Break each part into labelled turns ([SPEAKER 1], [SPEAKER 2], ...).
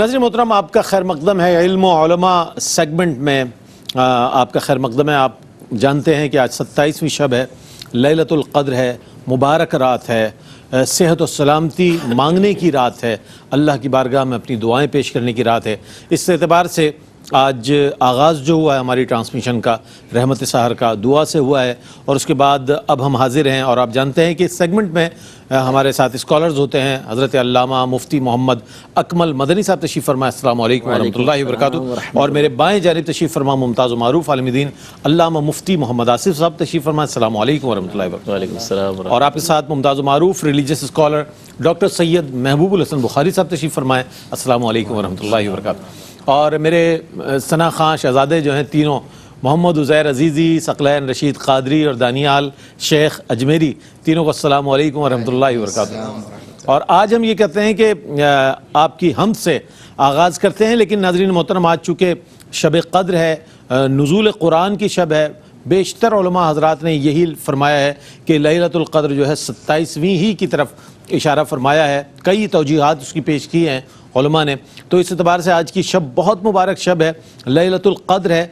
[SPEAKER 1] ناظرین محترم، آپ کا خیر مقدم ہے علم و علماء سیگمنٹ میں آپ کا خیر مقدم ہے۔ آپ جانتے ہیں کہ آج 27ویں شب ہے، لیلۃ القدر ہے، مبارک رات ہے، صحت و سلامتی مانگنے کی رات ہے، اللہ کی بارگاہ میں اپنی دعائیں پیش کرنے کی رات ہے۔ اس اعتبار سے آج آغاز جو ہوا ہے ہماری ٹرانسمیشن کا رحمت سحر کا دعا سے ہوا ہے، اور اس کے بعد اب ہم حاضر ہیں، اور آپ جانتے ہیں کہ اس سیگمنٹ میں ہمارے ساتھ اسکالرز ہوتے ہیں۔ حضرت علامہ مفتی محمد اکمل مدنی صاحب تشریف فرما، السلام علیکم ورحمۃ اللہ وبرکاتہ، اور میرے بائیں جانب تشریف فرما ممتاز و معروف عالم دین علامہ مفتی محمد آصف صاحب تشریف فرما، السلام علیکم ورحمۃ اللہ وبرکاتہ۔
[SPEAKER 2] وعلیکم السلام۔
[SPEAKER 1] اور آپ کے ساتھ ممتاز و معروف ریلیجیس اسکالر ڈاکٹر سید محبوب الحسن بخاری صاحب تشریف فرمائیں، السلام علیکم ورحمۃ اللہ وبرکاتہ۔ اور میرے ثنا خان شہزادے جو ہیں تینوں، محمد عزیر عزیزی، ثقلین رشید قادری اور دانیال شیخ اجمیری، تینوں کو السلام علیکم ورحمۃ اللہ وبرکاتہ۔ اور آج ہم یہ کہتے ہیں کہ آپ کی حمد سے آغاز کرتے ہیں، لیکن ناظرین محترم آج چونکہ شب قدر ہے، نزول قرآن کی شب ہے، بیشتر علماء حضرات نے یہی فرمایا ہے کہ لیلۃ القدر جو ہے 27ویں ہی کی طرف اشارہ فرمایا ہے، کئی توجیحات اس کی پیش کی ہیں علماء نے۔ تو اس اعتبار سے آج کی شب بہت مبارک شب ہے، لیلۃ القدر ہے،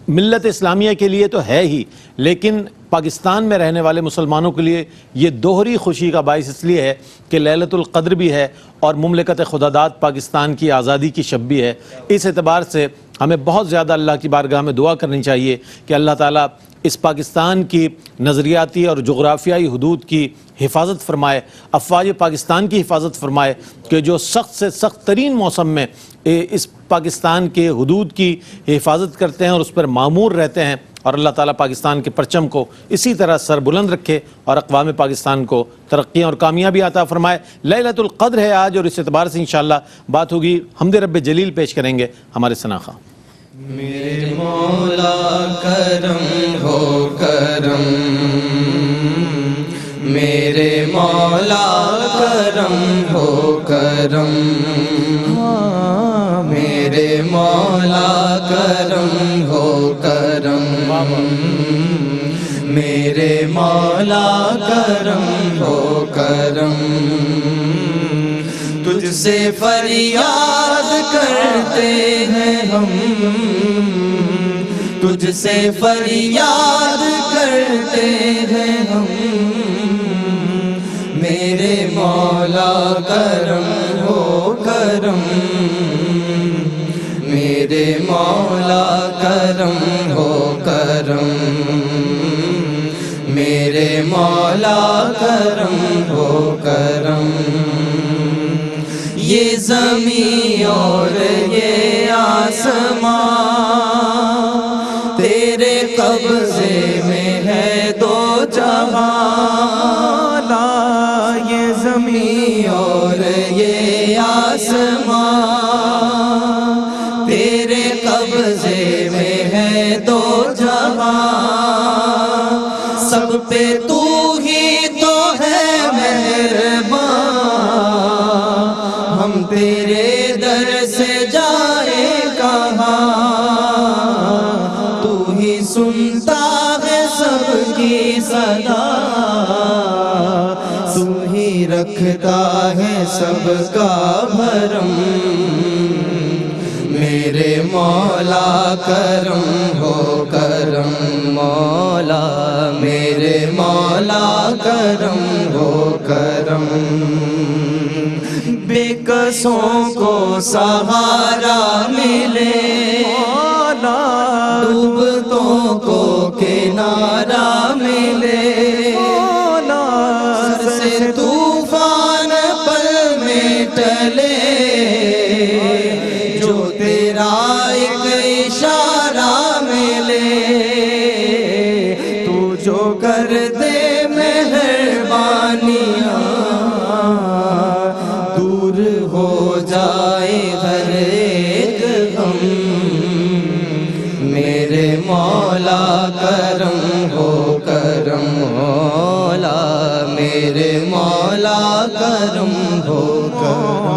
[SPEAKER 1] ملت اسلامیہ کے لیے تو ہے ہی، لیکن پاکستان میں رہنے والے مسلمانوں کے لیے یہ دوہری خوشی کا باعث اس لیے ہے کہ لیلۃ القدر بھی ہے اور مملکت خداداد پاکستان کی آزادی کی شب بھی ہے۔ اس اعتبار سے ہمیں بہت زیادہ اللہ کی بارگاہ میں دعا کرنی چاہیے کہ اللہ تعالیٰ اس پاکستان کی نظریاتی اور جغرافیائی حدود کی حفاظت فرمائے، افواج پاکستان کی حفاظت فرمائے کہ جو سخت سے سخت ترین موسم میں اس پاکستان کے حدود کی حفاظت کرتے ہیں اور اس پر معمور رہتے ہیں، اور اللہ تعالیٰ پاکستان کے پرچم کو اسی طرح سر بلند رکھے اور اقوام پاکستان کو ترقیاں اور کامیابی عطا فرمائے۔ لیلۃ القدر ہے آج، اور اس اعتبار سے انشاءاللہ بات ہوگی۔ حمد رب جلیل پیش کریں گے ہمارے ثنا خان۔
[SPEAKER 3] میرے مولا کرم ہو کرم، میرے مولا کرم ہو کرم، میرے مولا کرم ہو کرم، میرے مولا کرم ہو کرم، تجھ سے فریاد کرتے ہیں ہم، تجھ سے فریاد کرتے ہیں ہم، میرے مولا کرم ہو کرم، میرے مولا کرم ہو کرم، میرے مولا کرم ہو کرم۔ یہ زمین اور یہ آسمان تیرے قبضے میں ہے دو جہاں، لا یہ زمین اور یہ آسمان تیرے قبضے میں ہے دو جہاں، سب پہ تو ہی تو ہے مہربان، ہم تیرے در سے جائیں کہاں، تو ہی سنتا ہے سب کی صدا، تو ہی رکھتا ہے سب کا بھرم، میرے مولا کرم ہو کرم، مولا میرے مولا کرم ہو کرم، بے کسوں کو سہارا ملے، مولا ڈوبتوں کو کنارہ ملے، مولا سر سے طوفان پل میں ٹلے، جو تیرا ایک اشارہ ملے، تو جو کر دے مہربانیاں، دور ہو جائے ہر ایک غم، میرے مولا کرم ہو کرم، مولا میرے مولا کرم ہو کرم،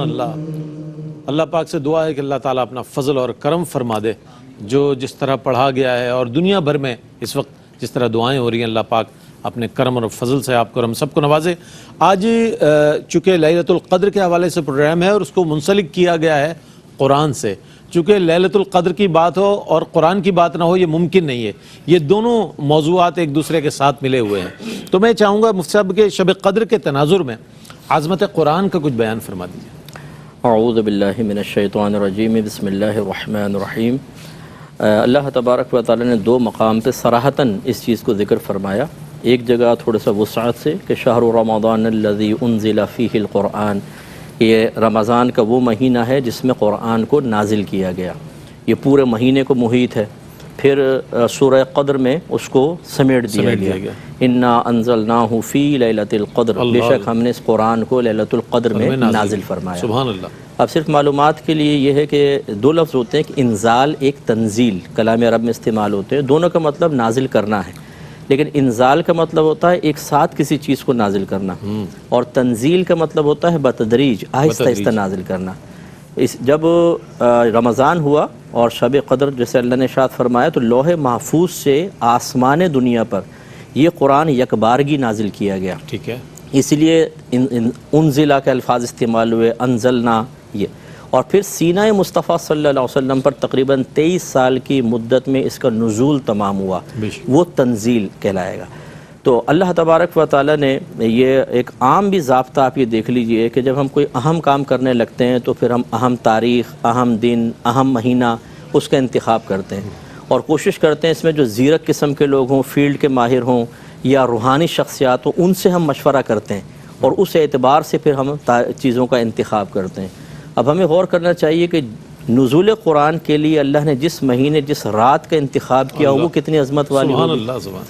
[SPEAKER 1] اللہ. اللہ پاک سے دعا ہے کہ اللہ تعالیٰ اپنا فضل اور کرم فرما دے. جو جس طرح پڑھا گیا ہے اور دنیا بھر میں اس وقت جس طرح دعائیں ہو رہی ہیں، اللہ پاک اپنے کرم اور فضل سے آپ کو اور ہم سب کو نوازے. آج چونکہ لیلۃ القدر کے حوالے سے پروگرام ہے اور اس کو منسلک کیا گیا ہے قرآن سے. چونکہ لیلۃ القدر کی بات ہو اور قرآن کی بات نہ ہو، یہ ممکن نہیں ہے. یہ دونوں موضوعات ایک دوسرے کے ساتھ ملے ہوئے ہیں. تو میں چاہوں گا مفتی صاحب کہ شب قدر کے تناظر میں عظمت قرآن کا کچھ بیان فرما دیجیے.
[SPEAKER 2] اعوذ باللہ من الشیطان الرجیم، بسم اللہ الرحمن الرحیم. اللہ تبارک و تعالی نے دو مقام پہ صراحتاً اس چیز کو ذکر فرمایا. ایک جگہ تھوڑا سا وسعت سے کہ شہر رمضان الذی انزل فیہ القرآن، یہ رمضان کا وہ مہینہ ہے جس میں قرآن کو نازل کیا گیا. یہ پورے مہینے کو محیط ہے. پھر سورہ قدر میں اس کو سمیٹ دیا گیا. انا انزلناہ فی لیلۃ القدر، بے شک ہم نے اس قرآن کو لیلۃ القدر میں نازل فرمایا.
[SPEAKER 1] سبحان اللہ.
[SPEAKER 2] اب صرف معلومات کے لیے یہ ہے کہ دو لفظ ہوتے ہیں، کہ انزال ایک تنزیل کلام عرب میں استعمال ہوتے ہیں. دونوں کا مطلب نازل کرنا ہے، لیکن انزال کا مطلب ہوتا ہے ایک ساتھ کسی چیز کو نازل کرنا، اور تنزیل کا مطلب ہوتا ہے بتدریج، آہستہ آہستہ نازل کرنا. جب رمضان ہوا اور شب قدر جیسے اللہ نے ارشاد فرمایا، تو لوح محفوظ سے آسمان دنیا پر یہ قرآن یکبارگی نازل کیا گیا.
[SPEAKER 1] ٹھیک ہے،
[SPEAKER 2] اس لیے انزلہ کے الفاظ استعمال ہوئے، انزلنا یہ. اور پھر سینہ مصطفیٰ صلی اللہ علیہ وسلم پر تقریباً 23 سال کی مدت میں اس کا نزول تمام ہوا، وہ تنزیل کہلائے گا. تو اللہ تبارک و تعالیٰ نے یہ ایک عام بھی ضابطہ آپ یہ دیکھ لیجئے کہ جب ہم کوئی اہم کام کرنے لگتے ہیں تو پھر ہم اہم تاریخ، اہم دن، اہم مہینہ اس کا انتخاب کرتے ہیں، اور کوشش کرتے ہیں اس میں جو زیرک قسم کے لوگ ہوں، فیلڈ کے ماہر ہوں یا روحانی شخصیات ہوں، ان سے ہم مشورہ کرتے ہیں اور اس اعتبار سے پھر ہم چیزوں کا انتخاب کرتے ہیں. اب ہمیں غور کرنا چاہیے کہ نزول قرآن کے لیے اللہ نے جس مہینے جس رات کا انتخاب کیا وہ کتنی عظمت والی
[SPEAKER 1] سبحان
[SPEAKER 2] ہوگی.
[SPEAKER 1] اللہ سبحان.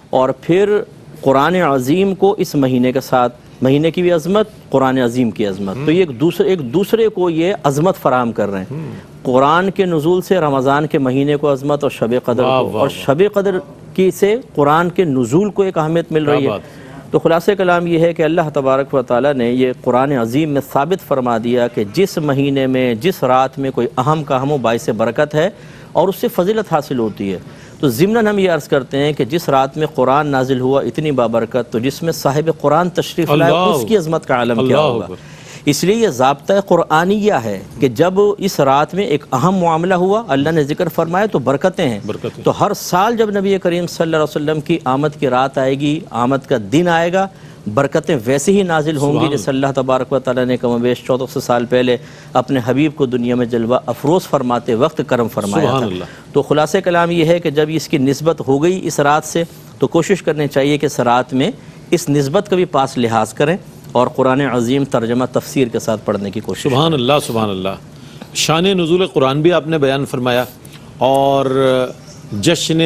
[SPEAKER 2] اور پھر قرآن عظیم کو اس مہینے کے ساتھ، مہینے کی بھی عظمت، قرآن عظیم کی عظمت، تو یہ ایک دوسرے کو یہ عظمت فراہم کر رہے ہیں. قرآن کے نزول سے رمضان کے مہینے کو عظمت اور شب قدر کو، اور شب قدر کی سے قرآن کے نزول کو ایک اہمیت مل رہی ہے. تو خلاصہ کلام یہ ہے کہ اللہ تبارک و تعالیٰ نے یہ قرآن عظیم میں ثابت فرما دیا کہ جس مہینے میں جس رات میں کوئی اہم کام ہو باعث برکت ہے اور اس سے فضیلت حاصل ہوتی ہے. تو ضمناً ہم یہ عرض کرتے ہیں کہ جس رات میں قرآن نازل ہوا اتنی بابرکت، تو جس میں صاحب قرآن تشریف لائے اس کی عظمت کا عالم کیا ہوگا. اس لیے یہ ضابطہ قرآنیہ ہے کہ جب اس رات میں ایک اہم معاملہ ہوا، اللہ نے ذکر فرمایا، تو برکتیں ہیں. تو ہر سال جب نبی کریم صلی اللہ علیہ وسلم کی آمد کی رات آئے گی، آمد کا دن آئے گا، برکتیں ویسے ہی نازل ہوں گی جیسے اللہ تبارک و تعالیٰ نے کم و بیش 1400 سال پہلے اپنے حبیب کو دنیا میں جلوہ افروز فرماتے وقت کرم فرمایا تھا. تو خلاصہ کلام یہ ہے کہ جب اس کی نسبت ہو گئی اس رات سے، تو کوشش کرنی چاہیے کہ اس رات میں اس نسبت کا بھی پاس لحاظ کریں اور قرآن عظیم ترجمہ تفسیر کے ساتھ پڑھنے کی کوشش.
[SPEAKER 1] سبحان اللہ سبحان اللہ. شان نزول قرآن بھی آپ نے بیان فرمایا اور جشن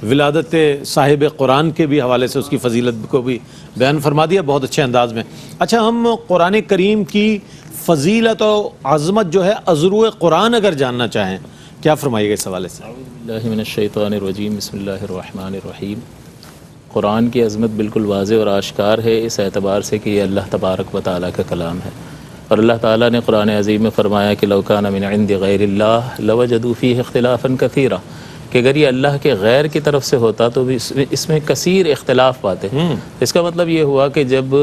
[SPEAKER 1] ولادت صاحب قرآن کے بھی حوالے سے اس کی فضیلت کو بھی بیان فرما دیا بہت اچھے انداز میں. اچھا، ہم قرآن کریم کی فضیلت و عظمت جو ہے عذرو قرآن اگر جاننا چاہیں، کیا فرمائیے گا اس حوالے سے؟
[SPEAKER 4] اعوذ باللہ من الشیطان الرجیم، بسم اللہ الرحمن الرحیم. قرآن کی عظمت بالکل واضح اور آشکار ہے اس اعتبار سے کہ یہ اللہ تبارک و تعالیٰ کا کلام ہے، اور اللہ تعالیٰ نے قرآن عظیم میں فرمایا کہ لو کان من عند غیر اللہ لوجدوا فیہ اختلافا کثیرا، کہ اگر یہ اللہ کے غیر کی طرف سے ہوتا تو بھی اس میں کثیر اختلاف پاتے. اس کا مطلب یہ ہوا کہ جب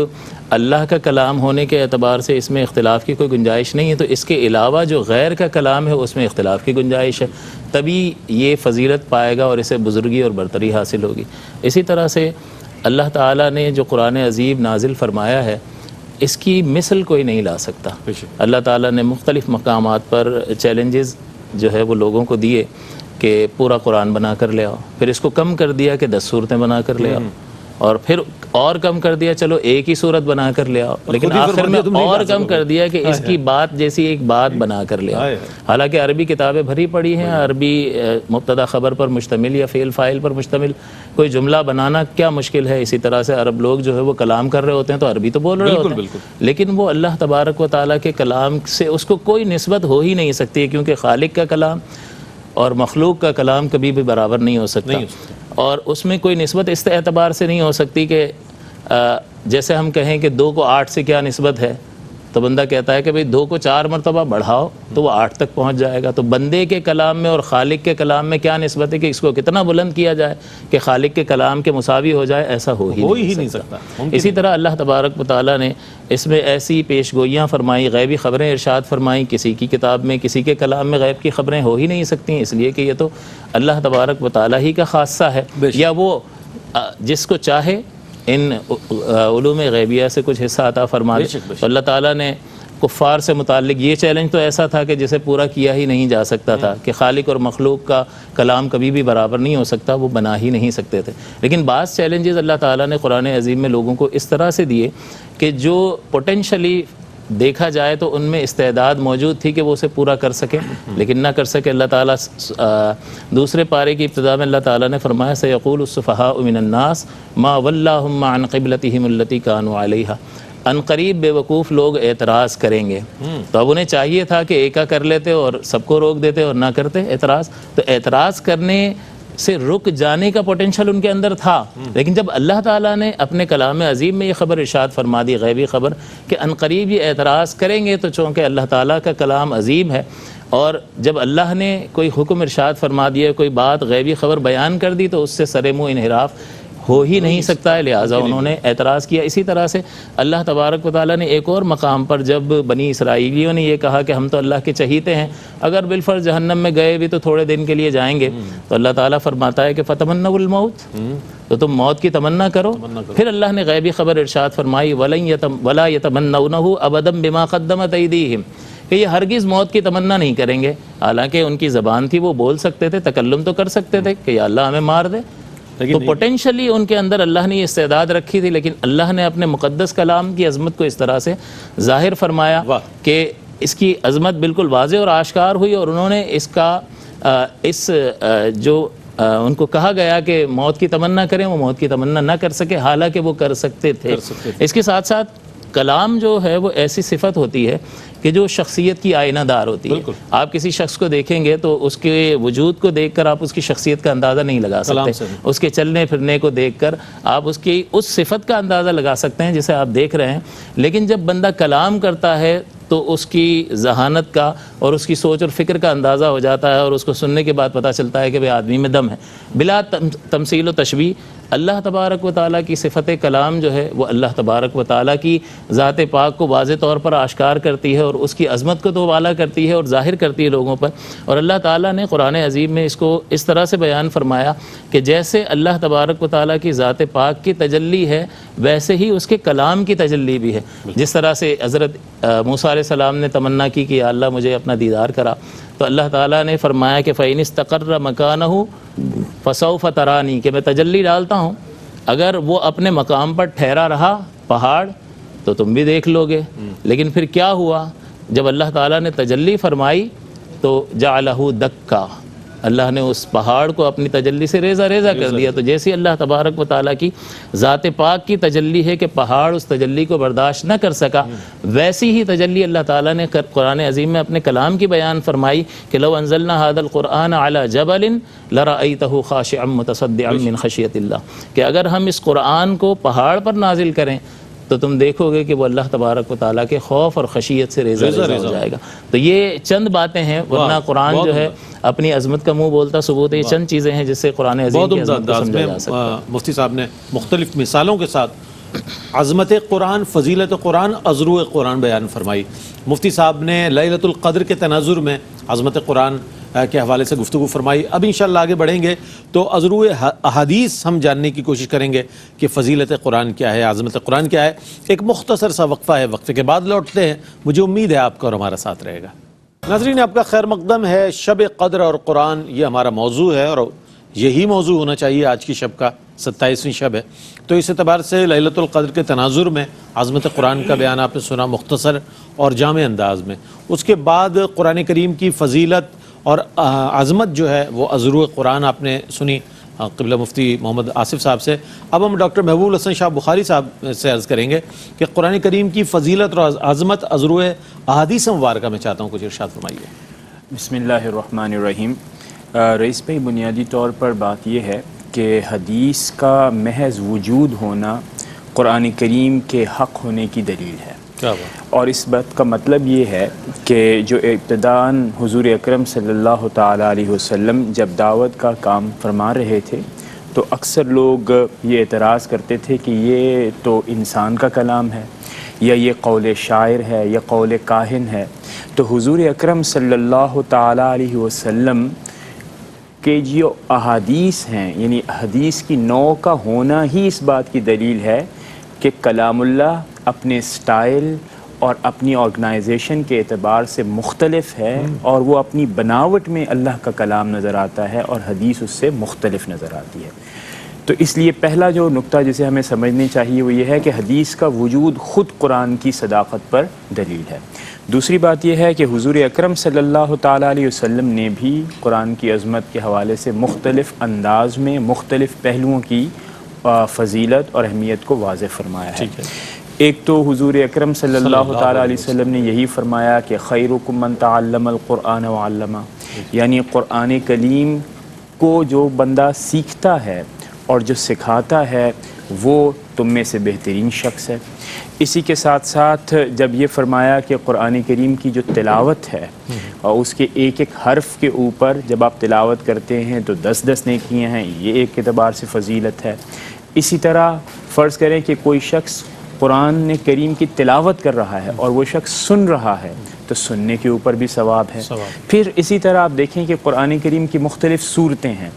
[SPEAKER 4] اللہ کا کلام ہونے کے اعتبار سے اس میں اختلاف کی کوئی گنجائش نہیں ہے، تو اس کے علاوہ جو غیر کا کلام ہے اس میں اختلاف کی گنجائش ہے، تبھی یہ فضیلت پائے گا اور اسے بزرگی اور برتری حاصل ہوگی. اسی طرح سے اللہ تعالیٰ نے جو قرآن عظیم نازل فرمایا ہے اس کی مثل کوئی نہیں لا سکتا. اللہ تعالیٰ نے مختلف مقامات پر چیلنجز جو ہے وہ لوگوں کو دیے کہ پورا قرآن بنا کر لے آؤ، پھر اس کو کم کر دیا کہ 10 صورتیں بنا کر لے آؤ، اور پھر اور کم کر دیا چلو ایک ہی صورت بنا کر لے آؤ، لیکن آخر میں اور کم کر دیا کہ اس کی بات جیسی ایک بات بنا کر لے آؤ. حالانکہ عربی کتابیں بھری پڑی ہیں، عربی مبتدا خبر پر مشتمل یا فعل فاعل پر مشتمل کوئی جملہ بنانا کیا مشکل ہے. اسی طرح سے عرب لوگ جو ہے وہ کلام کر رہے ہوتے ہیں تو عربی تو بول رہے ہوتے ہیں، لیکن وہ اللہ تبارک و تعالیٰ کے کلام سے اس کو کوئی نسبت ہو ہی نہیں سکتی ہے، کیونکہ خالق کا کلام اور مخلوق کا کلام کبھی بھی برابر نہیں ہو سکتا. اور اس میں کوئی نسبت اس اعتبار سے نہیں ہو سکتی کہ جیسے ہم کہیں کہ 2 کو 8 سے کیا نسبت ہے، تو بندہ کہتا ہے کہ بھئی 2 کو 4 مرتبہ بڑھاؤ تو وہ 8 تک پہنچ جائے گا. تو بندے کے کلام میں اور خالق کے کلام میں کیا نسبت ہے کہ اس کو کتنا بلند کیا جائے کہ خالق کے کلام کے مساوی ہو جائے؟ ایسا ہو ہی نہیں سکتا. اسی طرح اللہ تبارک و تعالیٰ نے اس میں ایسی پیش گوئیاں فرمائی، غیبی خبریں ارشاد فرمائیں. کسی کی کتاب میں، کسی کے کلام میں غیب کی خبریں ہو ہی نہیں سکتی، اس لیے کہ یہ تو اللہ تبارک و تعالیٰ ہی کا خاصہ ہے، یا وہ جس کو چاہے ان علوم غیبیہ سے کچھ حصہ عطا فرما دے. تو اللہ تعالیٰ نے کفار سے متعلق یہ چیلنج تو ایسا تھا کہ جسے پورا کیا ہی نہیں جا سکتا تھا کہ خالق اور مخلوق کا کلام کبھی بھی برابر نہیں ہو سکتا، وہ بنا ہی نہیں سکتے تھے. لیکن بعض چیلنجز اللہ تعالیٰ نے قرآن عظیم میں لوگوں کو اس طرح سے دیے کہ جو پوٹینشلی دیکھا جائے تو ان میں استعداد موجود تھی کہ وہ اسے پورا کر سکے لیکن نہ کر سکے. اللہ تعالیٰ دوسرے پارے کی ابتدا میں اللہ تعالیٰ نے فرمایا سیقول السفہاء من الناس ما ولاہم عن قبلتہم التی کانوا علیہا. ان قریب بے وقوف لوگ اعتراض کریں گے. تو اب انہیں چاہیے تھا کہ ایکا کر لیتے اور سب کو روک دیتے اور نہ کرتے اعتراض. تو اعتراض کرنے سے رک جانے کا پوٹینشل ان کے اندر تھا، لیکن جب اللہ تعالیٰ نے اپنے کلام عظیم میں یہ خبر ارشاد فرما دی، غیبی خبر، کہ ان قریب یہ اعتراض کریں گے، تو چونکہ اللہ تعالیٰ کا کلام عظیم ہے اور جب اللہ نے کوئی حکم ارشاد فرما دیا، کوئی بات غیبی خبر بیان کر دی، تو اس سے سر منہ انحراف ہو ہی نہیں سکتا ہے، لہٰذا انہوں نے اعتراض کیا. اسی طرح سے اللہ تبارک و تعالیٰ نے ایک اور مقام پر جب بنی اسرائیلیوں نے یہ کہا کہ ہم تو اللہ کے چہیتے ہیں، اگر بالفرض جہنم میں گئے بھی تو تھوڑے دن کے لیے جائیں گے، تو اللہ تعالیٰ فرماتا ہے کہ فتمنوا الموت، تو تم موت کی تمنا کرو. پھر اللہ نے غیبی خبر ارشاد فرمائی ولا یتمنونہ ابدا بما قدمت ایدیہم، کہ یہ ہرگز موت کی تمنا نہیں کریں گے. حالانکہ ان کی زبان تھی، وہ بول سکتے تھے، تکلم تو کر سکتے تھے کہ یا اللہ ہمیں مار دے. تو پوٹینشلی ان کے اندر اللہ نے یہ استعداد رکھی تھی، لیکن اللہ نے اپنے مقدس کلام کی عظمت کو اس طرح سے ظاہر فرمایا کہ اس کی عظمت بالکل واضح اور آشکار ہوئی، اور انہوں نے اس کا جو ان کو کہا گیا کہ موت کی تمنا کریں، وہ موت کی تمنا نہ کر سکے، حالانکہ وہ کر سکتے تھے. اس کے ساتھ ساتھ کلام جو ہے وہ ایسی صفت ہوتی ہے کہ جو شخصیت کی آئینہ دار ہوتی ہے. آپ کسی شخص کو دیکھیں گے تو اس کے وجود کو دیکھ کر آپ اس کی شخصیت کا اندازہ نہیں لگا سکتے، اس کے چلنے پھرنے کو دیکھ کر آپ اس کی اس صفت کا اندازہ لگا سکتے ہیں جسے آپ دیکھ رہے ہیں. لیکن جب بندہ کلام کرتا ہے تو اس کی ذہانت کا اور اس کی سوچ اور فکر کا اندازہ ہو جاتا ہے، اور اس کو سننے کے بعد پتہ چلتا ہے کہ بھئی آدمی میں دم ہے. بلا تمثیل و تشبیہ اللہ تبارک و تعالیٰ کی صفت کلام جو ہے وہ اللہ تبارک و تعالیٰ کی ذات پاک کو واضح طور پر آشکار کرتی ہے، اور اس کی عظمت کو تو والا کرتی ہے اور ظاہر کرتی ہے لوگوں پر. اور اللہ تعالیٰ نے قرآن عظیم میں اس کو اس طرح سے بیان فرمایا کہ جیسے اللہ تبارک و تعالیٰ کی ذات پاک کی تجلی ہے، ویسے ہی اس کے کلام کی تجلی بھی ہے. جس طرح سے حضرت موسیٰ علیہ السلام نے تمنا کی کہ یا اللہ مجھے اپنا دیدار کرا، تو اللہ تعالیٰ نے فرمایا کہ فَإِنِ اسْتَقَرَّ مَكَانَهُ فَسَوْفَ تَرَانِي، کہ میں تجلی ڈالتا ہوں، اگر وہ اپنے مقام پر ٹھہرا رہا پہاڑ تو تم بھی دیکھ لو گے. لیکن پھر کیا ہوا؟ جب اللہ تعالیٰ نے تجلی فرمائی تو جعلہ دکا، اللہ نے اس پہاڑ کو اپنی تجلی سے ریزہ ریزہ کر دیا. تو جیسی اللہ تبارک و تعالیٰ کی ذات پاک کی تجلی ہے کہ پہاڑ اس تجلی کو برداشت نہ کر سکا، ویسی ہی تجلی اللہ تعالیٰ نے قرآن عظیم میں اپنے کلام کی بیان فرمائی کہ لو انزلنا هذا القرآن على جبل لرأيته خاشعا متصدعا من خشیۃ اللہ، کہ اگر ہم اس قرآن کو پہاڑ پر نازل کریں تو تم دیکھو گے کہ وہ اللہ تبارک و تعالیٰ کے خوف اور خشیت سے ریزہ ریزہ ہو جائے گا. تو یہ چند باتیں ہیں، ورنہ قرآن جو ہے اپنی عظمت کا منہ بولتا ثبوت ہے. یہ چند چیزیں ہیں جس سے قرآن عظیم کی عظمت کو سمجھا جا سکتا ہے.
[SPEAKER 1] مفتی صاحب نے مختلف مثالوں کے ساتھ عظمت قرآن، فضیلت قرآن، عذرو قرآن بیان فرمائی. مفتی صاحب نے لیلۃ القدر کے تناظر میں عظمت قرآن کے حوالے سے گفتگو فرمائی. اب انشاءاللہ آگے بڑھیں گے تو عذرو احادیث ہم جاننے کی کوشش کریں گے کہ فضیلت قرآن کیا ہے، عظمت قرآن کیا ہے. ایک مختصر سا وقفہ ہے، وقفے کے بعد لوٹتے ہیں. مجھے امید ہے آپ کا اور ہمارا ساتھ رہے گا. ناظرین آپ کا خیر مقدم ہے. شب قدر اور قرآن یہ ہمارا موضوع ہے، اور یہی موضوع ہونا چاہیے. آج کی شب کا 27ویں شب ہے، تو اس اعتبار سے لیلۃ القدر کے تناظر میں عظمت قرآن کا بیان آپ نے سنا مختصر اور جامع انداز میں. اس کے بعد قرآن کریم کی فضیلت اور عظمت جو ہے وہ عذرو قرآن آپ نے سنی قبلہ مفتی محمد آصف صاحب سے. اب ہم ڈاکٹر محبوب الحسن شاہ بخاری صاحب سے عرض کریں گے کہ قرآن کریم کی فضیلت اور عظمت عذرو احادیث مبارکہ میں چاہتا ہوں کچھ ارشاد فرمائیے.
[SPEAKER 5] بسم اللہ الرحمن الرحیم. رئیس بھائی، بنیادی طور پر بات یہ ہے کہ حدیث کا محض وجود ہونا قرآن کریم کے حق ہونے کی دلیل ہے.
[SPEAKER 1] کیا بات.
[SPEAKER 5] اور اس بات کا مطلب یہ ہے کہ جو ابتداً حضور اکرم صلی اللہ تعالیٰ علیہ وسلم جب دعوت کا کام فرما رہے تھے تو اکثر لوگ یہ اعتراض کرتے تھے کہ یہ تو انسان کا کلام ہے، یا یہ قول شاعر ہے، یا قول کاہن ہے. تو حضور اکرم صلی اللہ تعالیٰ علیہ وسلم کہ جو احادیث ہیں، یعنی حدیث کی نوع کا ہونا ہی اس بات کی دلیل ہے کہ کلام اللہ اپنے سٹائل اور اپنی آرگنائزیشن کے اعتبار سے مختلف ہے، اور وہ اپنی بناوٹ میں اللہ کا کلام نظر آتا ہے اور حدیث اس سے مختلف نظر آتی ہے. تو اس لیے پہلا جو نقطہ جسے ہمیں سمجھنے چاہیے وہ یہ ہے کہ حدیث کا وجود خود قرآن کی صداقت پر دلیل ہے. دوسری بات یہ ہے کہ حضور اکرم صلی اللہ تعالیٰ علیہ وسلم نے بھی قرآن کی عظمت کے حوالے سے مختلف انداز میں مختلف پہلوؤں کی فضیلت اور اہمیت کو واضح فرمایا ہے. ایک تو حضور اکرم صلی اللہ تعالیٰ علیہ وسلم نے یہی فرمایا کہ خیرکم من تعلم القرآن وعلمہ، یعنی قرآن کریم کو جو بندہ سیکھتا ہے اور جو سکھاتا ہے وہ تم میں سے بہترین شخص ہے. اسی کے ساتھ ساتھ جب یہ فرمایا کہ قرآن کریم کی جو تلاوت ہے اور اس کے ایک ایک حرف کے اوپر جب آپ تلاوت کرتے ہیں تو 10 نیکیاں ہیں، یہ ایک اعتبار سے فضیلت ہے. اسی طرح فرض کریں کہ کوئی شخص قرآن کریم کی تلاوت کر رہا ہے اور وہ شخص سن رہا ہے تو سننے کے اوپر بھی ثواب ہے. پھر اسی طرح آپ دیکھیں کہ قرآن کریم کی مختلف صورتیں ہیں،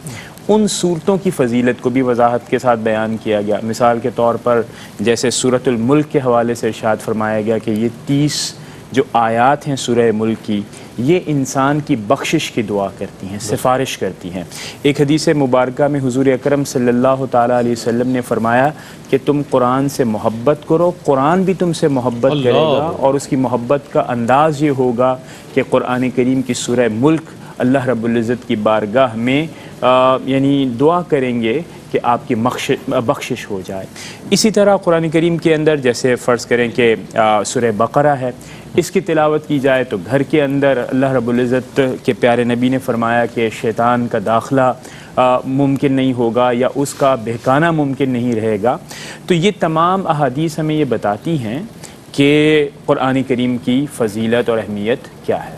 [SPEAKER 5] ان صورتوں کی فضیلت کو بھی وضاحت کے ساتھ بیان کیا گیا. مثال کے طور پر جیسے سورۃ الملک کے حوالے سے ارشاد فرمایا گیا کہ یہ 30 جو آیات ہیں سورہ ملک کی، یہ انسان کی بخشش کی دعا کرتی ہیں، سفارش کرتی ہیں. ایک حدیث مبارکہ میں حضور اکرم صلی اللہ تعالیٰ علیہ وسلم نے فرمایا کہ تم قرآن سے محبت کرو، قرآن بھی تم سے محبت کرے گا، اور اس کی محبت کا انداز یہ ہوگا کہ قرآن کریم کی سورہ ملک اللہ رب العزت کی بارگاہ میں یعنی دعا کریں گے کہ آپ کی بخشش ہو جائے. اسی طرح قرآن کریم کے اندر جیسے فرض کریں کہ سورہ بقرہ ہے، اس کی تلاوت کی جائے تو گھر کے اندر اللہ رب العزت کے پیارے نبی نے فرمایا کہ شیطان کا داخلہ ممکن نہیں ہوگا یا اس کا بہکانا ممکن نہیں رہے گا. تو یہ تمام احادیث ہمیں یہ بتاتی ہیں کہ قرآن کریم کی فضیلت اور اہمیت کیا ہے.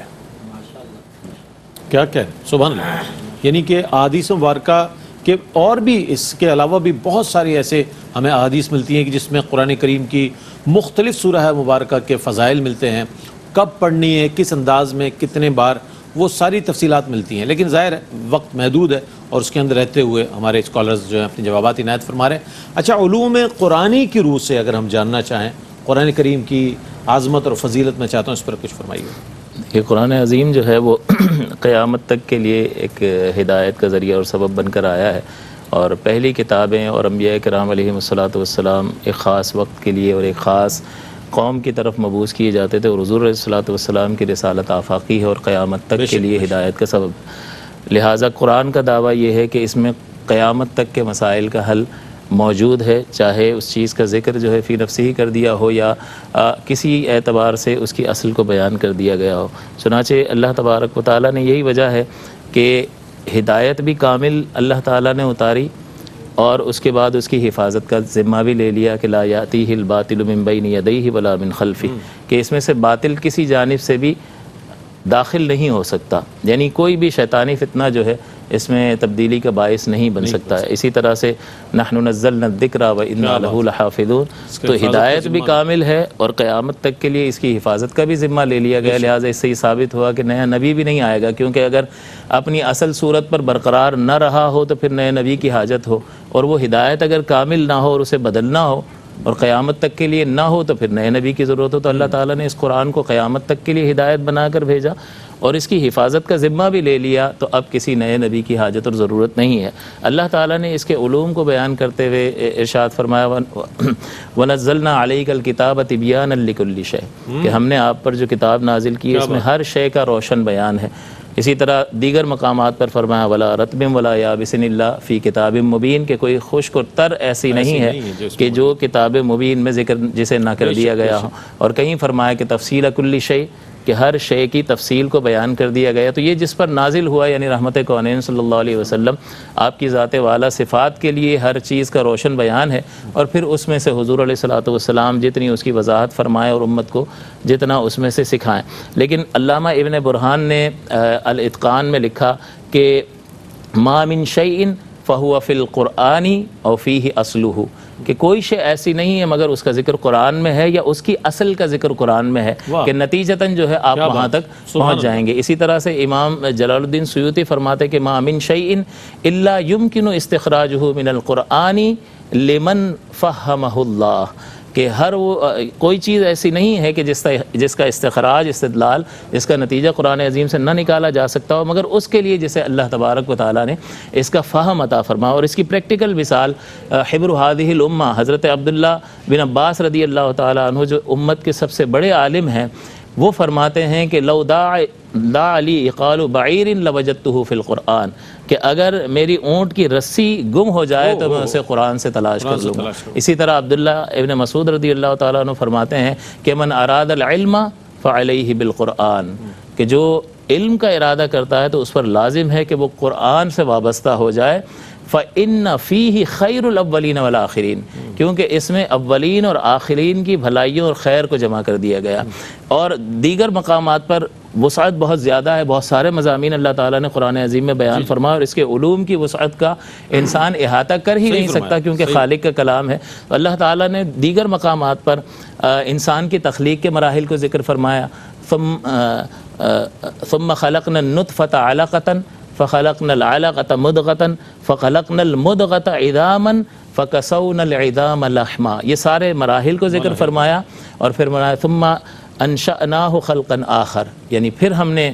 [SPEAKER 1] کیا سبحان اللہ. یعنی کہ احادیث مبارکہ کہ اور بھی اس کے علاوہ بھی بہت ساری ایسے ہمیں احادیث ملتی ہیں کہ جس میں قرآن کریم کی مختلف سورہ مبارکہ کے فضائل ملتے ہیں، کب پڑھنی ہے، کس انداز میں، کتنے بار، وہ ساری تفصیلات ملتی ہیں. لیکن ظاہر ہے وقت محدود ہے اور اس کے اندر رہتے ہوئے ہمارے اسکالرز جو ہیں اپنے جوابات عنایت فرما رہے ہیں. اچھا، علوم قرآنی کی روح سے اگر ہم جاننا چاہیں قرآن کریم کی عظمت اور فضیلت، میں چاہتا ہوں اس پر کچھ فرمائیے.
[SPEAKER 4] یہ قرآن عظیم جو ہے وہ قیامت تک کے لیے ایک ہدایت کا ذریعہ اور سبب بن کر آیا ہے. اور پہلی کتابیں اور انبیاء کرام علیہم الصلاۃ والسلام ایک خاص وقت کے لیے اور ایک خاص قوم کی طرف مبعوث کیے جاتے تھے، اور حضور علیہ الصلاۃ والسلام کی رسالت آفاقی ہے اور قیامت تک کے لیے ہدایت کا سبب. لہٰذا قرآن کا دعویٰ یہ ہے کہ اس میں قیامت تک کے مسائل کا حل موجود ہے، چاہے اس چیز کا ذکر جو ہے فی نفسی ہی کر دیا ہو یا کسی اعتبار سے اس کی اصل کو بیان کر دیا گیا ہو. چنانچہ اللہ تبارک و تعالیٰ نے یہی وجہ ہے کہ ہدایت بھی کامل اللہ تعالیٰ نے اتاری اور اس کے بعد اس کی حفاظت کا ذمہ بھی لے لیا کہ لا یاتیہ الباطل من بین یدیہ ولا من خلفہ، کہ اس میں سے باطل کسی جانب سے بھی داخل نہیں ہو سکتا، یعنی کوئی بھی شیطانی فتنہ جو ہے اس میں تبدیلی کا باعث نہیں بن سکتا ہے. اسی طرح سے نحن نزلنا الذکر وإنا لہ لحافظون، تو ہدایت بھی کامل ہے اور قیامت تک کے لیے اس کی حفاظت کا بھی ذمہ لے لیا گیا. لہٰذا اس سے یہ ثابت ہوا کہ نیا نبی بھی نہیں آئے گا، کیونکہ اگر اپنی اصل صورت پر برقرار نہ رہا ہو تو پھر نئے نبی کی حاجت ہو، اور وہ ہدایت اگر کامل نہ ہو اور اسے بدلنا ہو اور قیامت تک کے لیے نہ ہو تو پھر نئے نبی کی ضرورت ہو. تو اللہ تعالیٰ نے اس قرآن کو قیامت تک کے لیے ہدایت بنا کر بھیجا اور اس کی حفاظت کا ذمہ بھی لے لیا، تو اب کسی نئے نبی کی حاجت اور ضرورت نہیں ہے. اللہ تعالیٰ نے اس کے علوم کو بیان کرتے ہوئے ارشاد فرمایا وَنَزَّلْنَا عَلَيْكَ الْكِتَابَ تِبْيَانًا لِكُلِّ شَيْءٍ، کہ ہم نے آپ پر جو کتاب نازل کی اس میں ہر شے کا روشن بیان ہے. اسی طرح دیگر مقامات پر فرمایا وَلَا رَطْبٍ وَلَا يَابِسٍ إِلَّا فِي كِتَابٍ مُبِينٍ، کہ کوئی خشک اور تر ایسی نہیں ہے کہ جو کتاب مبین میں ذکر جسے نہ کر دیا گیا ہو. اور کہیں فرمایا کہ تفصیل کل شیء، کہ ہر شے کی تفصیل کو بیان کر دیا گیا. تو یہ جس پر نازل ہوا یعنی رحمت کونین صلی اللہ علیہ وسلم، آپ کی ذات والا صفات کے لیے ہر چیز کا روشن بیان ہے، اور پھر اس میں سے حضور علیہ الصلوۃ والسلام جتنی اس کی وضاحت فرمائیں اور امت کو جتنا اس میں سے سکھائیں. لیکن علامہ ابن برہان نے الاتقان میں لکھا کہ ما من شیء فہو فی القرآن او فیہ اصلہ، کہ کوئی شے ایسی نہیں ہے مگر اس کا ذکر قرآن میں ہے یا اس کی اصل کا ذکر قرآن میں ہے، کہ نتیجتاً جو ہے آپ وہاں تک پہنچ جائیں گے. اسی طرح سے امام جلال الدین سیوطی فرماتے کہ ما من شیء الا یمکن استخراجہ من القرآن لمن فہمہ اللہ، کہ کوئی چیز ایسی نہیں ہے کہ جس کا استخراج، استدلال، جس کا نتیجہ قرآن عظیم سے نہ نکالا جا سکتا ہو مگر اس کے لیے جسے اللہ تبارک و تعالیٰ نے اس کا فہم عطا فرمایا. اور اس کی پریکٹیکل مثال حبر هذه الامہ حضرت عبداللہ بن عباس رضی اللہ تعالیٰ عنہ جو امت کے سب سے بڑے عالم ہیں، وہ فرماتے ہیں کہ لو داع علی اقال بعیر لوجدتہ فی القرآن، کہ اگر میری اونٹ کی رسی گم ہو جائے تو میں اسے قرآن سے تلاش کر لوں گا. اسی طرح عبداللہ ابن مسعود رضی اللہ تعالیٰ عنہ فرماتے ہیں کہ من اراد العلم فعلیہ بالقرآن، کہ جو علم کا ارادہ کرتا ہے تو اس پر لازم ہے کہ وہ قرآن سے وابستہ ہو جائے. فَإِنَّ فِيهِ خَيْرُ الْأَوَّلِينَ وَالْآخِرِينَ، کیونکہ اس میں اولین اور آخرین کی بھلائیوں اور خیر کو جمع کر دیا گیا. اور دیگر مقامات پر وسعت بہت زیادہ ہے، بہت سارے مضامین اللہ تعالیٰ نے قرآن عظیم میں بیان فرمایا، اور اس کے علوم کی وسعت کا انسان احاطہ کر ہی نہیں سکتا کیونکہ خالق کا کلام ہے. اللہ تعالیٰ نے دیگر مقامات پر انسان کی تخلیق کے مراحل کو ذکر فرمایا. ثم خلقنا النطفة علقة فخلقنا العلقة مضغة فخلقنا المضغة عظاما فكسونا العظام لحما، یہ سارے مراحل کو ذکر فرمایا. اور پھر فرمایا ثم انشأناه خلقا آخر، یعنی پھر ہم نے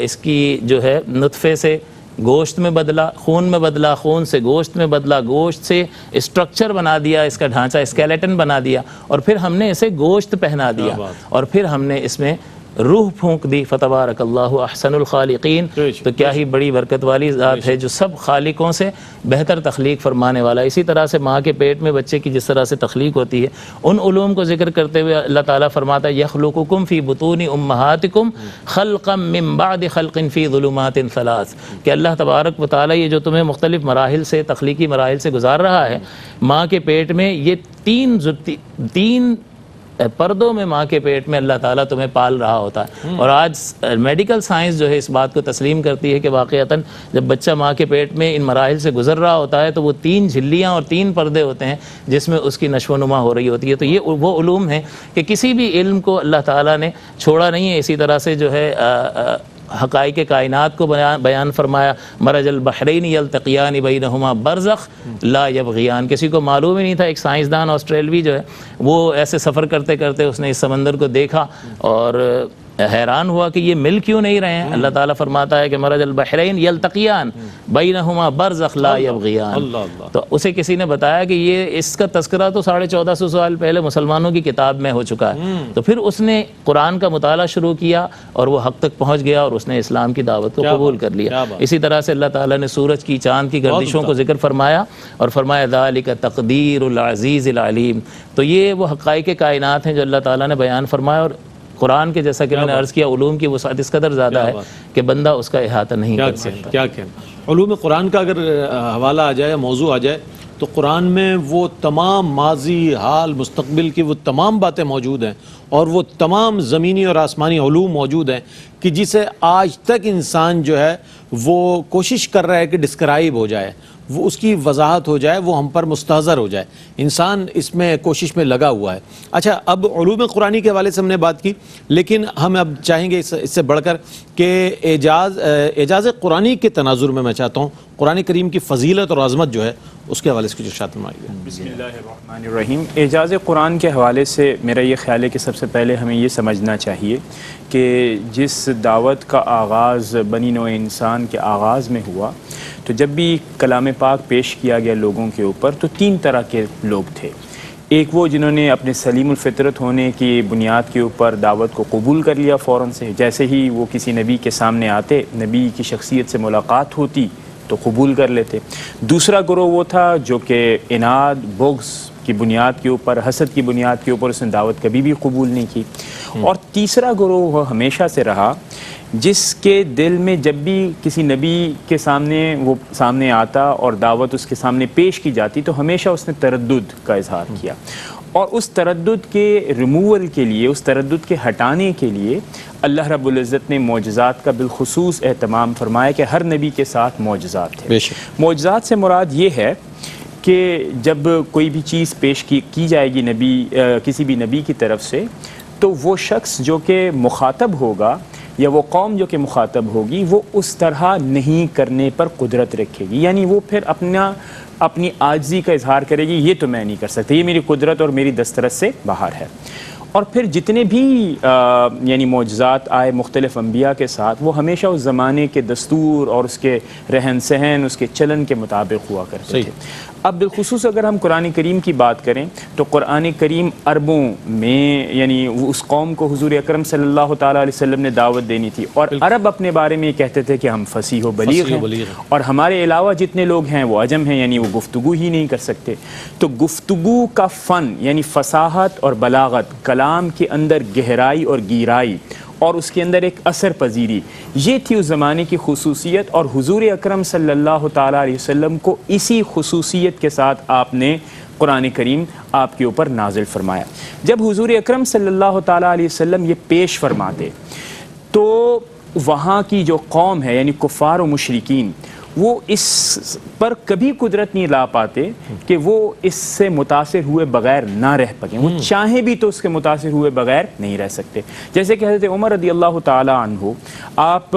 [SPEAKER 4] اس کی جو ہے نطفے سے گوشت میں بدلا، خون میں بدلا، خون سے گوشت میں بدلا، گوشت سے اسٹرکچر بنا دیا، اس کا ڈھانچہ اسکیلیٹن بنا دیا، اور پھر ہم نے اسے گوشت پہنا دیا، اور پھر ہم نے اس میں روح پھونک دی. فتبارک اللہ احسن الخالقین. تو کیا ہی بڑی برکت والی ذات ہے جو سب خالقوں سے بہتر تخلیق فرمانے والا. اسی طرح سے ماں کے پیٹ میں بچے کی جس طرح سے تخلیق ہوتی ہے، ان علوم کو ذکر کرتے ہوئے اللہ تعالیٰ فرماتا ہے یخلقکم فی بطون امہاتکم خلقا من بعد خلق فی ظلمات ثلاث، کہ اللہ تبارک و تعالیٰ یہ جو تمہیں مختلف مراحل سے، تخلیقی مراحل سے گزار رہا ہے، ماں کے پیٹ میں یہ تین پردوں میں ماں کے پیٹ میں اللہ تعالیٰ تمہیں پال رہا ہوتا ہے. اور آج میڈیکل سائنس جو ہے اس بات کو تسلیم کرتی ہے کہ واقعتاً جب بچہ ماں کے پیٹ میں ان مراحل سے گزر رہا ہوتا ہے تو وہ 3 جھلیاں اور 3 پردے ہوتے ہیں جس میں اس کی نشو و نما ہو رہی ہوتی ہے. تو یہ وہ علوم ہیں کہ کسی بھی علم کو اللہ تعالیٰ نے چھوڑا نہیں ہے. اسی طرح سے جو ہے حقائق کائنات کو بیان فرمایا، مرج البحرین یلتقیان بینہما برزخ لا یبغیان. کسی کو معلوم ہی نہیں تھا، ایک سائنسدان آسٹریلوی جو ہے وہ ایسے سفر کرتے کرتے اس نے اس سمندر کو دیکھا اور حیران ہوا کہ یہ مل کیوں نہیں رہے ہیں. اللہ تعالیٰ فرماتا ہے کہ مرج البحرین یلتقیان بینہما برزخ لا یبغیان. تو اسے کسی نے بتایا کہ یہ اس کا تذکرہ تو 1450 سال پہلے مسلمانوں کی کتاب میں ہو چکا ہے. تو پھر اس نے قرآن کا مطالعہ شروع کیا اور وہ حق تک پہنچ گیا اور اس نے اسلام کی دعوت کو قبول کر لیا. اسی طرح سے اللہ تعالیٰ نے سورج کی، چاند کی گردشوں کو ذکر فرمایا اور فرمایا ذالک تقدیر العزیز العلیم. تو یہ وہ حقائق کائنات ہیں جو اللہ تعالیٰ نے بیان فرمایا. اور قرآن کے جیسا کہ میں نے عرض کیا علوم کی وسعت اس قدر زیادہ ہے کہ بندہ اس کا احاطہ نہیں کر سکتا.
[SPEAKER 1] کیا کہنا علوم قرآن کا اگر حوالہ آ جائے، موضوع آ جائے، تو قرآن میں وہ تمام ماضی، حال، مستقبل کی وہ تمام باتیں موجود ہیں اور وہ تمام زمینی اور آسمانی علوم موجود ہیں کہ جسے آج تک انسان جو ہے وہ کوشش کر رہا ہے کہ ڈسکرائب ہو جائے، وہ اس کی وضاحت ہو جائے، وہ ہم پر مستحضر ہو جائے. انسان اس میں کوشش میں لگا ہوا ہے. اچھا، اب علوم قرآنی کے حوالے سے ہم نے بات کی، لیکن ہم اب چاہیں گے اس سے بڑھ کر کہ اعجاز قرآنی کے تناظر میں چاہتا ہوں قرآن کریم کی فضیلت اور عظمت جو ہے اس کے حوالے سے کچھ ارشاد فرمائیے.
[SPEAKER 5] بسم اللہ الرحمن الرحیم. اعجاز قرآن کے حوالے سے میرا یہ خیال ہے کہ سب سے پہلے ہمیں یہ سمجھنا چاہیے کہ جس دعوت کا آغاز بنی نوع انسان کے آغاز میں ہوا، تو جب بھی کلام پاک پیش کیا گیا لوگوں کے اوپر تو 3 طرح کے لوگ تھے. ایک وہ جنہوں نے اپنے سلیم الفطرت ہونے کی بنیاد کے اوپر دعوت کو قبول کر لیا فوراً سے، جیسے ہی وہ کسی نبی کے سامنے آتے، نبی کی شخصیت سے ملاقات ہوتی تو قبول کر لیتے. دوسرا گروہ وہ تھا جو کہ اناد بغض کی بنیاد کے اوپر, حسد کی بنیاد کے اوپر اس نے دعوت کبھی بھی قبول نہیں کی. اور تیسرا گروہ وہ ہمیشہ سے رہا جس کے دل میں جب بھی کسی نبی کے سامنے وہ سامنے آتا اور دعوت اس کے سامنے پیش کی جاتی تو ہمیشہ اس نے تردد کا اظہار کیا, اور اس تردد کے ریموول کے لیے, اس تردد کے ہٹانے کے لیے اللہ رب العزت نے معجزات کا بالخصوص اہتمام فرمایا کہ ہر نبی کے ساتھ معجزات تھے. معجزات سے مراد یہ ہے کہ جب کوئی بھی چیز پیش کی جائے گی نبی کسی بھی نبی کی طرف سے, تو وہ شخص جو کہ مخاطب ہوگا یا وہ قوم جو کہ مخاطب ہوگی وہ اس طرح نہیں کرنے پر قدرت رکھے گی, یعنی وہ پھر اپنی عاجزی کا اظہار کرے گی, یہ تو میں نہیں کر سکتا, یہ میری قدرت اور میری دسترس سے باہر ہے. اور پھر جتنے بھی یعنی معجزات آئے مختلف انبیاء کے ساتھ, وہ ہمیشہ اس زمانے کے دستور اور اس کے رہن سہن, اس کے چلن کے مطابق ہوا کرتے تھے. اب بالخصوص اگر ہم قرآن کریم کی بات کریں تو قرآن کریم عربوں میں یعنی اس قوم کو حضور اکرم صلی اللہ تعالیٰ علیہ وسلم نے دعوت دینی تھی, اور عرب اپنے بارے میں یہ کہتے تھے کہ ہم فصیح و بلیغ ہیں, اور ہمارے علاوہ جتنے لوگ ہیں وہ عجم ہیں, یعنی وہ گفتگو ہی نہیں کر سکتے. تو گفتگو کا فن یعنی فصاحت اور بلاغت, کلام کے اندر گہرائی اور گیرائی اور اس کے اندر ایک اثر پذیری, یہ تھی اس زمانے کی خصوصیت, اور حضور اکرم صلی اللہ تعالیٰ علیہ وسلم کو اسی خصوصیت کے ساتھ آپ نے قرآن کریم آپ کے اوپر نازل فرمایا. جب حضور اکرم صلی اللہ تعالیٰ علیہ وسلم یہ پیش فرماتے تو وہاں کی جو قوم ہے یعنی کفار و مشرکین, وہ اس پر کبھی قدرت نہیں لا پاتے کہ وہ اس سے متاثر ہوئے بغیر نہ رہ پکیں, وہ چاہیں بھی تو اس کے متاثر ہوئے بغیر نہیں رہ سکتے. جیسے کہ حضرت عمر رضی اللہ تعالیٰ عنہ آپ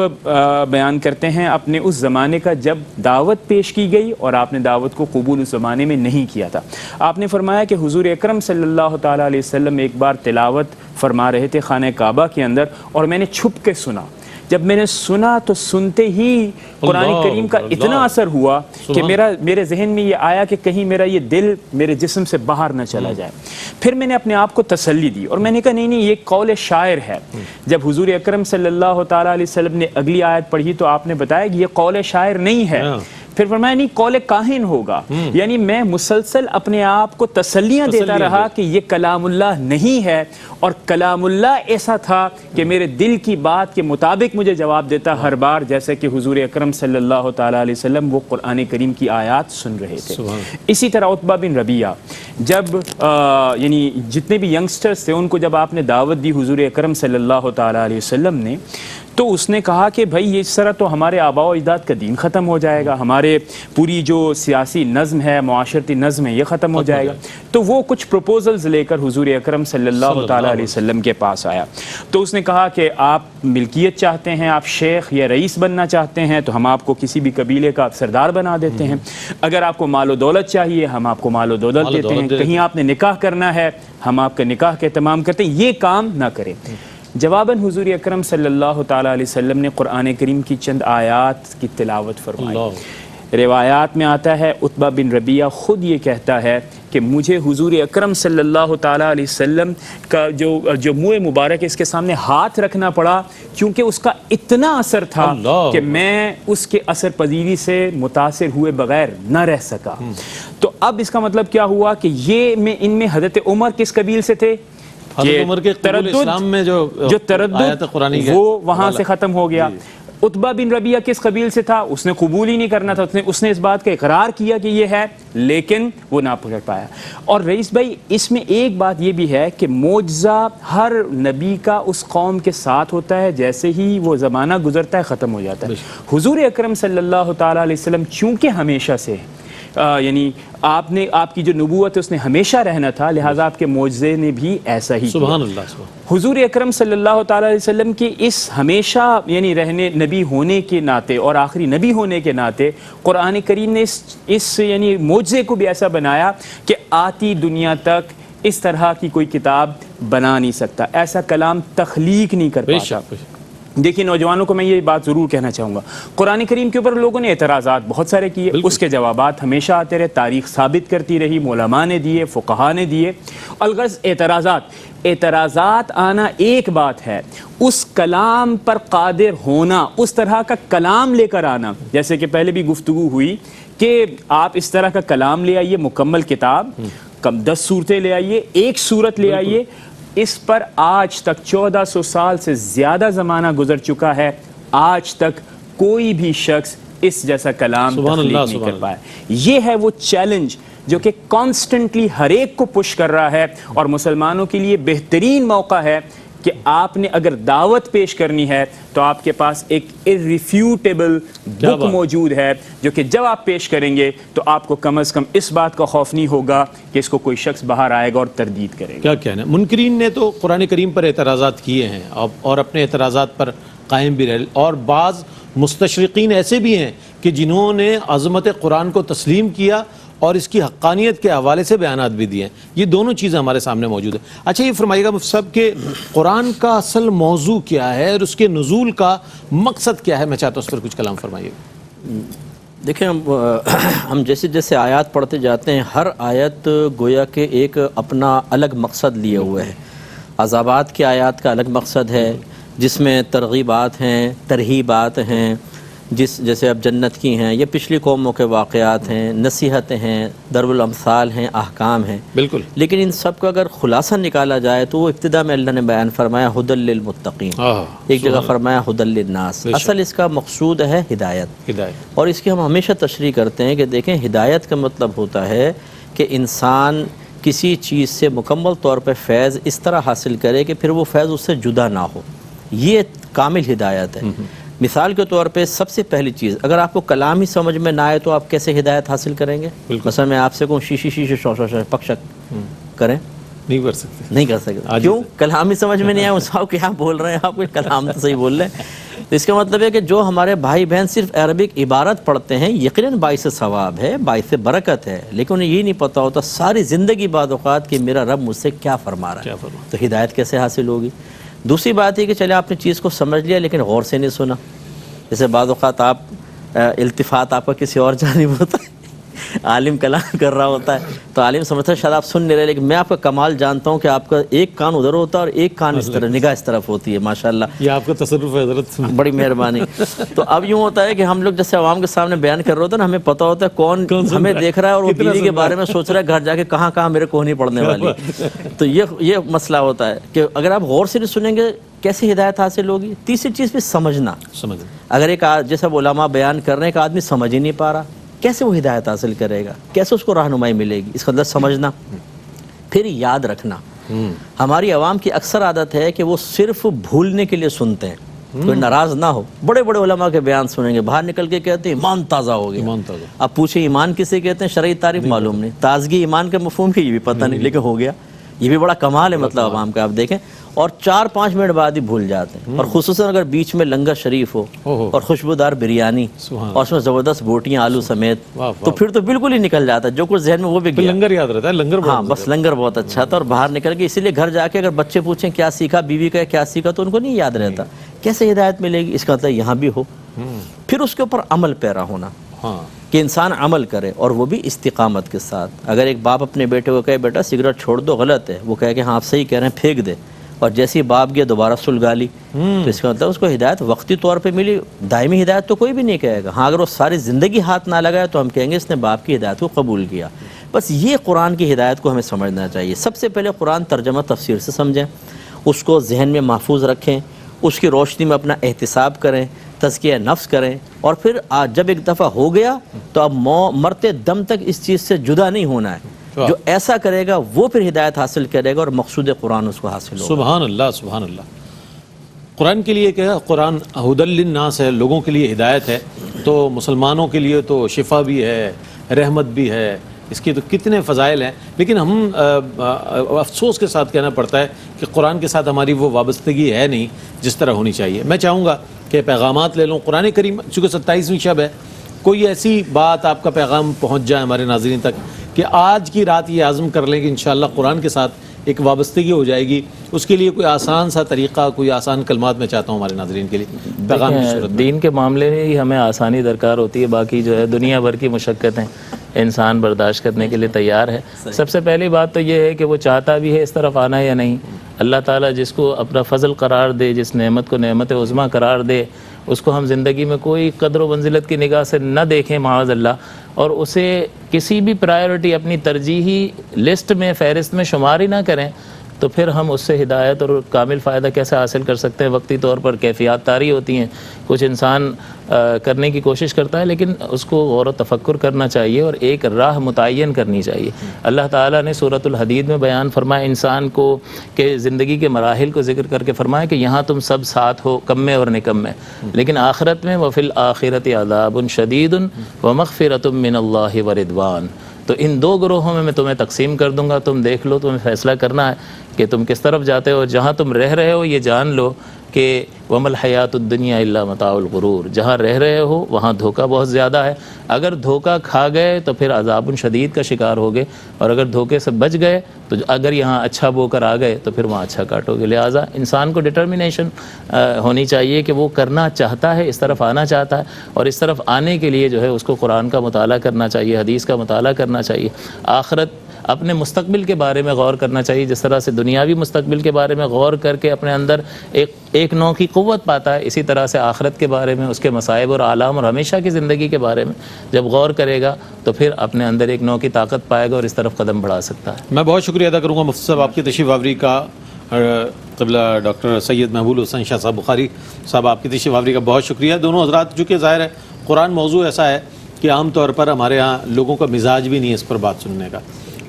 [SPEAKER 5] بیان کرتے ہیں اپنے اس زمانے کا, جب دعوت پیش کی گئی اور آپ نے دعوت کو قبول اس زمانے میں نہیں کیا تھا. آپ نے فرمایا کہ حضور اکرم صلی اللہ تعالیٰ علیہ وسلم ایک بار تلاوت فرما رہے تھے خانہ کعبہ کے اندر, اور میں نے چھپ کے سنا. جب میں نے سنا تو سنتے ہی قرآن کریم کا اتنا اثر ہوا کہ میرے ذہن میں یہ آیا کہ کہیں میرا یہ دل میرے جسم سے باہر نہ چلا جائے. پھر میں نے اپنے آپ کو تسلی دی اور میں نے کہا نہیں یہ قول شاعر ہے. جب حضور اکرم صلی اللہ تعالیٰ علیہ وسلم نے اگلی آیت پڑھی تو آپ نے بتایا کہ یہ قول شاعر نہیں ہے. پھر فرمایا نہیں قول کاہن ہوگا, یعنی میں مسلسل اپنے آپ کو تسلیاں دیتا رہا کہ یہ کلام اللہ نہیں ہے, اور کلام اللہ ایسا تھا کہ میرے دل کی بات کے مطابق مجھے جواب دیتا ہر بار, جیسے کہ حضور اکرم صلی اللہ تعالیٰ علیہ وسلم وہ قرآن کریم کی آیات سن رہے تھے. اسی طرح عتبہ بن ربیعہ, جب یعنی جتنے بھی ینگسٹرز تھے ان کو جب آپ نے دعوت دی حضور اکرم صلی اللہ تعالیٰ علیہ وسلم نے, تو اس نے کہا کہ بھائی یہ اس طرح تو ہمارے آباء و اجداد کا دین ختم ہو جائے گا, ہمارے پوری جو سیاسی نظم ہے, معاشرتی نظم ہے, یہ ختم ہو جائے گا. تو وہ کچھ پروپوزلز لے کر حضور اکرم صلی اللہ تعالیٰ علیہ وسلم کے پاس آیا. تو اس نے کہا کہ آپ ملکیت چاہتے ہیں, آپ شیخ یا رئیس بننا چاہتے ہیں تو ہم آپ کو کسی بھی قبیلے کا سردار بنا دیتے ہیں. اگر آپ کو مال و دولت چاہیے ہم آپ کو مال و دولت دیتے ہیں. کہیں آپ نے نکاح کرنا ہے ہم آپ کا نکاح کے اہتمام کرتے ہیں, یہ کام نہ کریں. جواباً حضور اکرم صلی اللہ تعالیٰ علیہ وسلم نے قرآن کریم کی چند آیات کی تلاوت فرمائی. روایات میں آتا ہے عتبہ بن ربیعہ خود یہ کہتا ہے کہ مجھے حضور اکرم صلی اللہ تعالیٰ علیہ وسلم کا جو منہ مبارک ہے اس کے سامنے ہاتھ رکھنا پڑا, کیونکہ اس کا اتنا اثر تھا کہ میں اس کے اثر پذیری سے متاثر ہوئے بغیر نہ رہ سکا. تو اب اس کا مطلب کیا ہوا کہ ان میں حضرت عمر کس قبیل سے تھے؟
[SPEAKER 1] عمر کے اسلام میں جو
[SPEAKER 5] تردد وہ وہاں سے ختم ہو گیا. عتبہ بن ربیعہ کس قبیل سے تھا؟ اس نے قبول ہی نہیں کرنا تھا, اس نے اس بات کا اقرار کیا کہ یہ ہے, لیکن وہ نہ پکڑ پایا. اور رئیس بھائی اس میں ایک بات یہ بھی ہے کہ معجزہ ہر نبی کا اس قوم کے ساتھ ہوتا ہے, جیسے ہی وہ زمانہ گزرتا ہے ختم ہو جاتا ہے. حضور اکرم صلی اللہ تعالیٰ علیہ وسلم چونکہ ہمیشہ سے یعنی آپ کی جو نبوت ہے اس نے ہمیشہ رہنا تھا, لہٰذا آپ کے معجزے نے بھی ایسا ہی
[SPEAKER 1] سبحان اللہ.
[SPEAKER 5] حضور اکرم صلی اللہ تعالیٰ علیہ وسلم کے اس ہمیشہ یعنی رہنے نبی ہونے کے ناطے اور آخری نبی ہونے کے ناطے قرآن کریم نے اس یعنی معجزے کو بھی ایسا بنایا کہ آتی دنیا تک اس طرح کی کوئی کتاب بنا نہیں سکتا, ایسا کلام تخلیق نہیں کر پاتا. دیکھیے نوجوانوں کو میں یہ بات ضرور کہنا چاہوں گا, قرآن کریم کے اوپر لوگوں نے اعتراضات بہت سارے کیے, اس کے جوابات ہمیشہ آتے رہے, تاریخ ثابت کرتی رہی, علماء نے دیے, فقہاء نے دیے. الغرض اعتراضات اعتراضات آنا ایک بات ہے، اس کلام پر قادر ہونا، اس طرح کا کلام لے کر آنا، جیسے کہ پہلے بھی گفتگو ہوئی کہ آپ اس طرح کا کلام لے آئیے، مکمل کتاب، 10 صورتیں لے آئیے، ایک صورت لے آئیے، اس پر آج تک 1400 سال سے زیادہ زمانہ گزر چکا ہے، آج تک کوئی بھی شخص اس جیسا کلام تخلیق نہیں کر پایا۔ یہ ہے وہ چیلنج جو کہ کانسٹنٹلی ہر ایک کو پش کر رہا ہے، اور مسلمانوں کے لیے بہترین موقع ہے کہ آپ نے اگر دعوت پیش کرنی ہے تو آپ کے پاس ایک irrefutable بک موجود ہے، جو کہ جب آپ پیش کریں گے تو آپ کو کم از کم اس بات کا خوف نہیں ہوگا کہ اس کو کوئی شخص باہر آئے گا اور تردید کرے گا۔
[SPEAKER 1] کیا کہنا ہے، منکرین نے تو قرآن کریم پر اعتراضات کیے ہیں اور اپنے اعتراضات پر قائم بھی رہے، اور بعض مستشرقین ایسے بھی ہیں کہ جنہوں نے عظمت قرآن کو تسلیم کیا اور اس کی حقانیت کے حوالے سے بیانات بھی دیے ہیں۔ یہ دونوں چیزیں ہمارے سامنے موجود ہیں۔ اچھا یہ فرمائیے گا مفتی صاحب کہ قرآن کا اصل موضوع کیا ہے اور اس کے نزول کا مقصد کیا ہے؟ میں چاہتا ہوں اس پر کچھ کلام فرمائیے۔
[SPEAKER 2] دیکھیں ہم جیسے جیسے آیات پڑھتے جاتے ہیں، ہر آیت گویا کہ ایک اپنا الگ مقصد لیے ہوئے ہے۔ عذابات کی آیات کا الگ مقصد ہے، جس میں ترغیبات ہیں، ترہیبات ہیں، جیسے اب جنت کی ہیں، یہ پچھلی قوموں کے واقعات ہیں، نصیحتیں ہیں، ضرب الامثال ہیں، احکام ہیں۔
[SPEAKER 1] بالکل۔
[SPEAKER 2] لیکن ان سب کا اگر خلاصہ نکالا جائے تو وہ ابتدا میں اللہ نے بیان فرمایا ھدی للمتقین، ایک جگہ فرمایا ھدی للناس۔ اصل اس کا مقصود ہے ہدایت، اور اس کی ہم ہمیشہ تشریح کرتے ہیں کہ دیکھیں ہدایت کا مطلب ہوتا ہے کہ انسان کسی چیز سے مکمل طور پہ فیض اس طرح حاصل کرے کہ پھر وہ فیض اس سے جدا نہ ہو، یہ کامل ہدایت ہے۔ مثال کے طور پہ سب سے پہلی چیز، اگر آپ کو کلام ہی سمجھ میں نہ آئے تو آپ کیسے ہدایت حاصل کریں گے؟ مثلا میں آپ سے کہوں شیشی شیشی شو شو شو پک شک کریں،
[SPEAKER 1] نہیں کر سکتے،
[SPEAKER 2] نہیں کر سکتے۔ کیوں؟ کلام ہی سمجھ میں نہیں آیا، صاحب کیا بول رہے ہیں آپ، کوئی کلام تو صحیح بول رہے ہیں۔ تو اس کا مطلب ہے کہ جو ہمارے بھائی بہن صرف عربک عبارت پڑھتے ہیں، یقیناً باعث ثواب ہے، باعث برکت ہے، لیکن انہیں یہ نہیں پتہ ہوتا ساری زندگی بعد اوقات کہ میرا رب مجھ سے کیا فرما رہا ہے، تو ہدایت کیسے حاصل ہوگی؟ دوسری بات یہ کہ چلے آپ نے چیز کو سمجھ لیا لیکن غور سے نہیں سنا، جیسے بعض اوقات آپ التفات آپ کا کسی اور جانب ہوتا ہے، عالم کلام کر رہا ہوتا ہے تو عالم سمجھتا ہے شاید آپ سن نہیں رہے، لیکن میں آپ کا کمال جانتا ہوں کہ آپ کا ایک کان ادھر ہوتا ہے اور ایک کان اس طرف، نگاہ اس طرف ہوتی ہے، ماشاءاللہ
[SPEAKER 1] یہ آپ کا تصرف ہے حضرت،
[SPEAKER 2] بڑی مہربانی۔ تو اب یوں ہوتا ہے کہ ہم لوگ جیسے عوام کے سامنے بیان کر رہے ہوتے ہیں نا، ہمیں پتہ ہوتا ہے کون ہمیں دیکھ رہا ہے اور وہ بیوی کے بارے میں سوچ رہا ہے گھر جا کے کہاں کہاں میرے کوہنی پڑنے والی۔ تو یہ مسئلہ ہوتا ہے کہ اگر آپ غور سے نہیں سنیں گے کیسے ہدایت حاصل ہوگی؟ تیسری چیز پہ سمجھنا، اگر ایک جیسا علماء بیان کر رہے ہیں کہ آدمی سمجھ ہی نہیں پا رہا، کیسے وہ ہدایت حاصل کرے گا؟ کیسے اس کو رہنمائی ملے گی؟ اس کا مطلب سمجھنا، پھر یاد رکھنا۔ ہماری عوام کی اکثر عادت ہے کہ وہ صرف بھولنے کے لیے سنتے ہیں، کوئی ناراض نہ ہو، بڑے بڑے علماء کے بیان سنیں گے، باہر نکل کے کہتے ہیں ایمان تازہ ہو گیا۔ اب پوچھیں ایمان کسے کہتے ہیں؟ شرعی تعریف معلوم نہیں، تازگی ایمان کے مفہوم کی یہ بھی پتہ نہیں، لیکن ہو گیا۔ یہ بھی بڑا کمال ہے مطلب عوام کا، آپ دیکھیں، اور 4-5 منٹ بعد ہی بھول جاتے ہیں، اور خصوصاً اگر بیچ میں لنگر شریف ہو اور خوشبودار بریانی اور اس میں زبردست بوٹیاں آلو سمیت، تو پھر تو بالکل ہی نکل جاتا ہے، جو کچھ ذہن میں وہ بھی گیا۔
[SPEAKER 1] لنگر یاد رہتا ہے، لنگر،
[SPEAKER 2] ہاں بس لنگر بہت اچھا تھا اور باہر نکل کے، اسی لیے گھر جا کے اگر بچے پوچھیں کیا سیکھا، بیوی کا کیا سیکھا، تو ان کو نہیں یاد رہتا، کیسے ہدایت ملے گی؟ اس کا مطلب یہاں بھی ہو، پھر اس کے اوپر عمل پیرا ہونا، کہ انسان عمل کرے، اور وہ بھی استقامت کے ساتھ۔ اگر ایک باپ اپنے بیٹے کو کہے بیٹا سگریٹ چھوڑ دو، غلط ہے، وہ کہے کہ ہاں آپ صحیح کہہ رہے ہیں، پھینک دے، اور جیسے ہی باپ گیا دوبارہ سلگا لی، تو اس کا مطلب اس کو ہدایت وقتی طور پہ ملی، دائمی ہدایت تو کوئی بھی نہیں کہے گا۔ ہاں اگر وہ ساری زندگی ہاتھ نہ لگائے تو ہم کہیں گے اس نے باپ کی ہدایت کو قبول کیا۔ بس یہ قرآن کی ہدایت کو ہمیں سمجھنا چاہیے۔ سب سے پہلے قرآن ترجمہ تفسیر سے سمجھیں، اس کو ذہن میں محفوظ رکھیں، اس کی روشنی میں اپنا احتساب کریں، تزکیہ نفس کریں، اور پھر جب ایک دفعہ ہو گیا تو اب مرتے دم تک اس چیز سے جدا نہیں ہونا ہے۔ جو ایسا کرے گا وہ پھر ہدایت حاصل کرے گا اور مقصود قرآن اس کو حاصل ہوگا۔
[SPEAKER 1] سبحان اللہ، سبحان اللہ۔ قرآن کے لیے کیا؟ قرآن ھدی للناس ہے، لوگوں کے لیے ہدایت ہے، تو مسلمانوں کے لیے تو شفا بھی ہے، رحمت بھی ہے، اس کی تو کتنے فضائل ہیں، لیکن ہم افسوس کے ساتھ کہنا پڑتا ہے کہ قرآن کے ساتھ ہماری وہ وابستگی ہے نہیں جس طرح ہونی چاہیے۔ میں چاہوں گا کہ پیغامات لے لوں۔ قرآن کریم چونکہ 27ویں شب ہے، کوئی ایسی بات آپ کا پیغام پہنچ جائے ہمارے ناظرین تک کہ آج کی رات یہ عزم کر لیں کہ انشاءاللہ قرآن کے ساتھ ایک وابستگی ہو جائے گی، اس کے لیے کوئی آسان سا طریقہ، کوئی آسان کلمات میں چاہتا ہوں ہمارے ناظرین کے لیے پیغام کی صورت میں۔
[SPEAKER 4] دین کے معاملے میں ہی ہمیں آسانی درکار ہوتی ہے، باقی جو ہے دنیا بھر کی مشقتیں انسان برداشت کرنے کے لیے تیار ہے۔ سب سے پہلی بات تو یہ ہے کہ وہ چاہتا بھی ہے اس طرف آنا یا نہیں۔ اللہ تعالیٰ جس کو اپنا فضل قرار دے، جس نعمت کو نعمت عظمیٰ قرار دے، اس کو ہم زندگی میں کوئی قدر و منزلت کی نگاہ سے نہ دیکھیں معاذ اللہ، اور اسے کسی بھی پرائیورٹی اپنی ترجیحی لسٹ میں، فہرست میں شمار ہی نہ کریں، تو پھر ہم اس سے ہدایت اور کامل فائدہ کیسے حاصل کر سکتے ہیں؟ وقتی طور پر کیفیات طاری ہوتی ہیں، کچھ انسان کرنے کی کوشش کرتا ہے، لیکن اس کو غور و تفکر کرنا چاہیے اور ایک راہ متعین کرنی چاہیے۔ اللہ تعالیٰ نے سورۃ الحدید میں بیان فرمایا انسان کو کہ زندگی کے مراحل کو ذکر کر کے فرمایا کہ یہاں تم سب ساتھ ہو، کم میں اور نکم میں، لیکن آخرت میں وَفِي الْآخِرَةِ عَذَابٌ شَدِيدٌ وَمَغْفِرَةٌ مِّنَ اللَّهِ وَرِضْوَانٌ۔ تو ان دو گروہوں میں تمہیں تقسیم کر دوں گا، تم دیکھ لو، تمہیں فیصلہ کرنا ہے کہ تم کس طرف جاتے ہو۔ جہاں تم رہ رہے ہو یہ جان لو کہ وَمَا الْحَيَاةُ الدُّنْيَا إِلَّا مَتَاعُ الْغُرُورِ، جہاں رہ رہے ہو وہاں دھوکہ بہت زیادہ ہے، اگر دھوکہ کھا گئے تو پھر عذاب شدید کا شکار ہو گئے، اور اگر دھوکے سے بچ گئے تو اگر یہاں اچھا بو کر آ گئے تو پھر وہاں اچھا کاٹو گے۔ لہٰذا انسان کو ڈٹرمنیشن ہونی چاہیے کہ وہ کرنا چاہتا ہے، اس طرف آنا چاہتا ہے، اور اس طرف آنے کے لیے جو ہے اس کو قرآن کا مطالعہ کرنا چاہیے، حدیث کا مطالعہ کرنا چاہیے، آخرت اپنے مستقبل کے بارے میں غور کرنا چاہیے۔ جس طرح سے دنیاوی مستقبل کے بارے میں غور کر کے اپنے اندر ایک نوع کی قوت پاتا ہے، اسی طرح سے آخرت کے بارے میں، اس کے مصائب اور آلام اور ہمیشہ کی زندگی کے بارے میں جب غور کرے گا تو پھر اپنے اندر ایک نوع کی طاقت پائے گا اور اس طرف قدم بڑھا سکتا ہے۔
[SPEAKER 1] میں بہت شکریہ ادا کروں گا مفتی صاحب آپ کی تشریف آوری کا، قبلہ ڈاکٹر سید محبوب الحسن شاہ صاحب بخاری صاحب آپ کی تشریف آوری کا بہت شکریہ۔ دونوں حضرات، چونکہ ظاہر ہے قرآن موضوع ایسا ہے کہ عام طور پر ہمارے ہاں لوگوں کا مزاج بھی نہیں ہے اس پر بات سننے کا،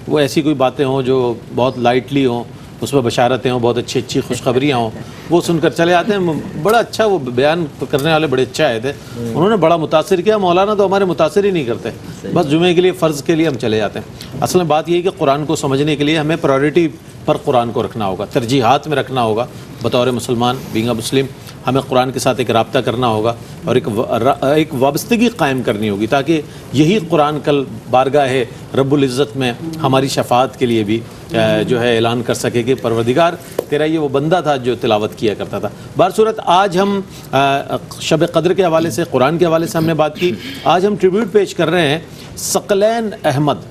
[SPEAKER 1] وہ ایسی کوئی باتیں ہوں جو بہت لائٹلی ہوں، اس میں بشارتیں ہوں، بہت اچھی اچھی خوشخبریاں ہوں، وہ سن کر چلے آتے ہیں۔ بڑا اچھا، وہ بیان کرنے والے بڑے اچھا آئے تھے، انہوں نے بڑا متاثر کیا۔ مولانا تو ہمارے متاثر ہی نہیں کرتے، بس جمعے کے لیے، فرض کے لیے ہم چلے جاتے ہیں۔ اصل میں بات یہ ہے کہ قرآن کو سمجھنے کے لیے ہمیں پرائیورٹی پر قرآن کو رکھنا ہوگا، ترجیحات میں رکھنا ہوگا۔ بطور مسلمان، بینگ اے مسلم، ہمیں قرآن کے ساتھ ایک رابطہ کرنا ہوگا اور ایک وابستگی قائم کرنی ہوگی، تاکہ یہی قرآن کل بارگاہ رب العزت میں ہماری شفاعت کے لیے بھی جو ہے اعلان کر سکے کہ پروردگار تیرا یہ وہ بندہ تھا جو تلاوت کیا کرتا تھا۔ بہرصورت آج ہم شب قدر کے حوالے سے، قرآن کے حوالے سے ہم نے بات کی۔ آج ہم ٹریبیوٹ پیش کر رہے ہیں ثقلین احمد۔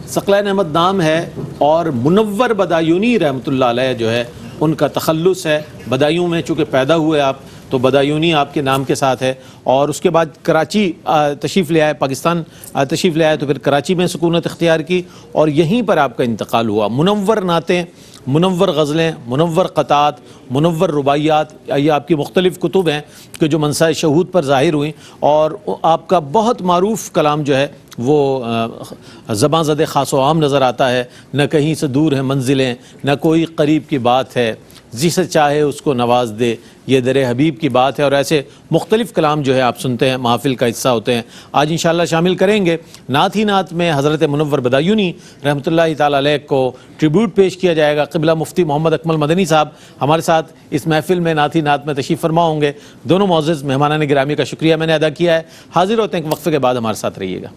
[SPEAKER 1] ثقلین احمد نام ہے، اور منور بدایونی رحمۃ اللہ علیہ جو ہے ان کا تخلص ہے۔ بدایوں میں چونکہ پیدا ہوئے آپ، تو بدایونی آپ کے نام کے ساتھ ہے، اور اس کے بعد کراچی تشریف لے آئے، پاکستان تشریف لے آئے، تو پھر کراچی میں سکونت اختیار کی اور یہیں پر آپ کا انتقال ہوا۔ منور نعتیں، منور غزلیں، منور قطعات، منور رباعیات، یہ آپ کی مختلف کتب ہیں کہ جو منصہ شہود پر ظاہر ہوئیں، اور آپ کا بہت معروف کلام جو ہے وہ زباں زد خاص و عام نظر آتا ہے۔ نہ کہیں سے دور ہیں منزلیں، نہ کوئی قریب کی بات ہے، جسے چاہے اس کو نواز دے، یہ در حبیب کی بات ہے، اور ایسے مختلف کلام جو ہے آپ سنتے ہیں، محافل کا حصہ ہوتے ہیں۔ آج انشاءاللہ شامل کریں گے نعت ہی نعت میں حضرت منور بدایونی رحمۃ اللہ تعالیٰ علیہ کو ٹریبیوٹ پیش کیا جائے گا۔ قبلہ مفتی محمد اکمل مدنی صاحب ہمارے ساتھ اس محفل میں نعت ہی نعت میں تشریف فرما ہوں گے۔ دونوں معزز مہمانان گرامی کا شکریہ میں نے ادا کیا ہے۔ حاضر ہوتے ہیں کہ وقفے کے بعد ہمارے ساتھ رہیے گا۔